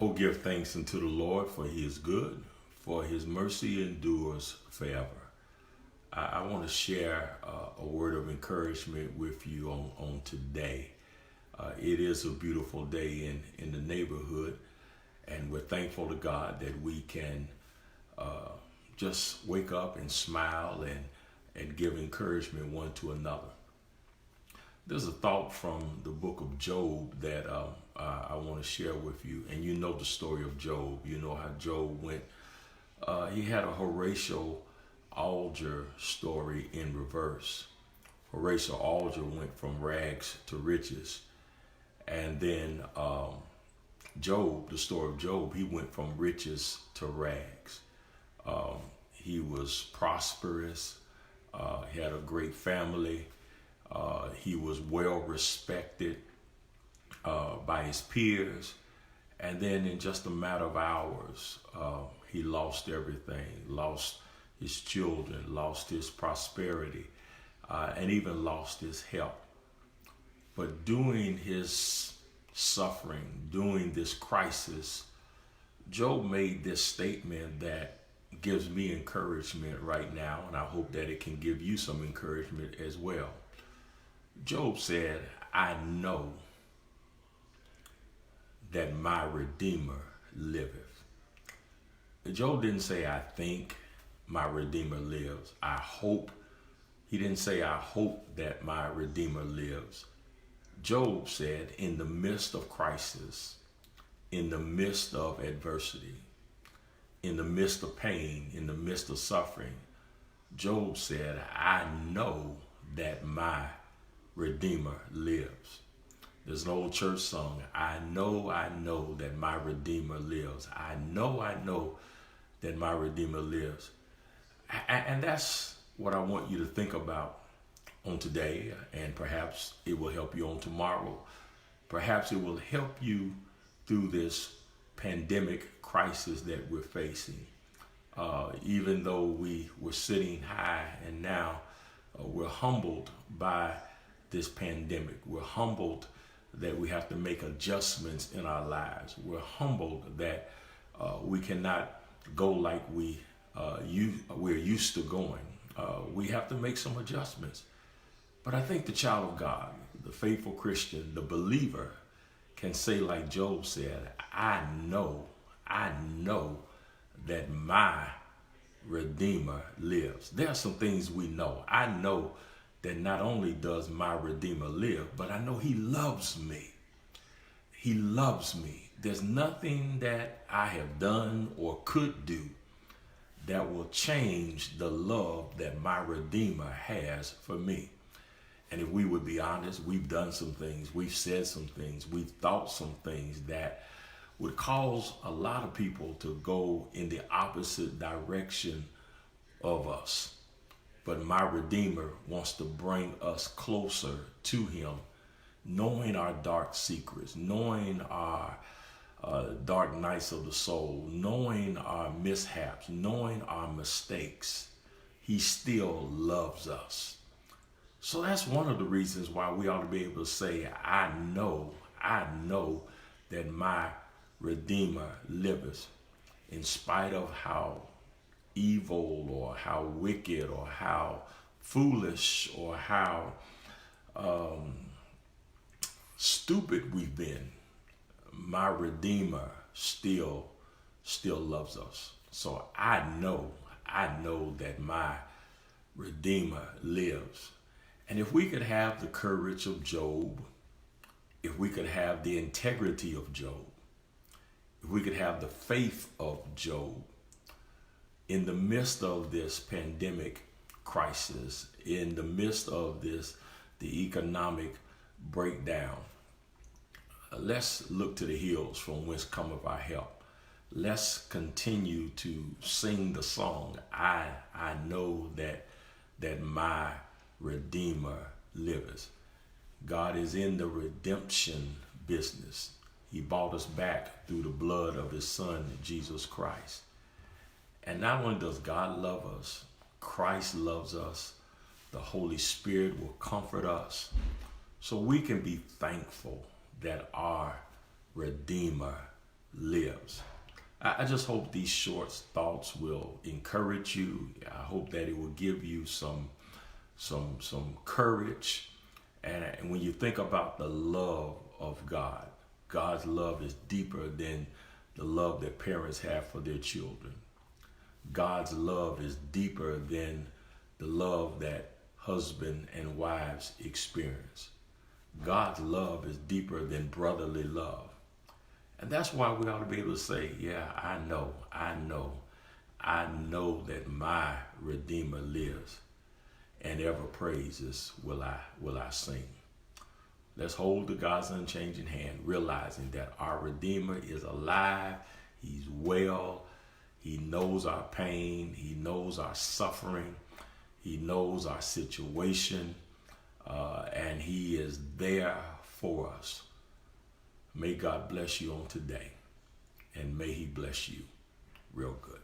Oh, give thanks unto the Lord, for he is good, for his mercy endures forever. I want to share a word of encouragement with you on today. It is a beautiful day in the neighborhood, and we're thankful to God that we can just wake up and smile and give encouragement one to another. There's a thought from the book of Job that I want to share with you. And you know the story of Job. You know how Job went. He had a Horatio Alger story in reverse. Horatio Alger went from rags to riches. And then Job, the story of Job, he went from riches to rags. He was prosperous. He had a great family. He was well respected by his peers. And then in just a matter of hours, he lost everything, lost his children, lost his prosperity, and even lost his health. But during his suffering, during this crisis, Job made this statement that gives me encouragement right now, and I hope that it can give you some encouragement as well. Job said, I know that my Redeemer liveth. Job didn't say, I think my Redeemer lives. I hope. He didn't say, I hope that my Redeemer lives. Job said, in the midst of crisis, in the midst of adversity, in the midst of pain, in the midst of suffering, Job said, I know that my Redeemer lives. There's an old church song, I know that my Redeemer lives. I know that my Redeemer lives. And that's what I want you to think about on today, and perhaps it will help you on tomorrow. Perhaps it will help you through this pandemic crisis that we're facing. Even though we were sitting high, and now we're humbled by this pandemic. We're humbled that we have to make adjustments in our lives. We're humbled that we cannot go like we're used to going. We have to make some adjustments. But I think the child of God, the faithful Christian, the believer, can say like Job said, I know that my Redeemer lives. There are some things we know. I know that not only does my Redeemer live, but I know he loves me. He loves me. There's nothing that I have done or could do that will change the love that my Redeemer has for me. And if we would be honest, we've done some things, we've said some things, we've thought some things that would cause a lot of people to go in the opposite direction of us. But my Redeemer wants to bring us closer to him, knowing our dark secrets, knowing our dark nights of the soul, knowing our mishaps, knowing our mistakes. He still loves us. So that's one of the reasons why we ought to be able to say, I know that my Redeemer liveth, in spite of how evil or how wicked or how foolish or how stupid we've been. My Redeemer still loves us. So I know that my Redeemer lives. And if we could have the courage of Job, if we could have the integrity of Job, if we could have the faith of Job, in the midst of this pandemic crisis, in the midst of the economic breakdown, let's look to the hills from whence cometh our help. Let's continue to sing the song, I know that my Redeemer liveth. God is in the redemption business. He bought us back through the blood of his son, Jesus Christ. And not only does God love us, Christ loves us. The Holy Spirit will comfort us. So we can be thankful that our Redeemer lives. I just hope these short thoughts will encourage you. I hope that it will give you some courage. And when you think about the love of God, God's love is deeper than the love that parents have for their children. God's love is deeper than the love that husband and wives experience. God's love is deeper than brotherly love. And that's why we ought to be able to say, yeah, I know that my Redeemer lives, and ever praises will I sing. Let's hold the God's unchanging hand, realizing that our Redeemer is alive, he's well, he knows our pain, he knows our suffering, he knows our situation, and he is there for us. May God bless you on today, and may he bless you real good.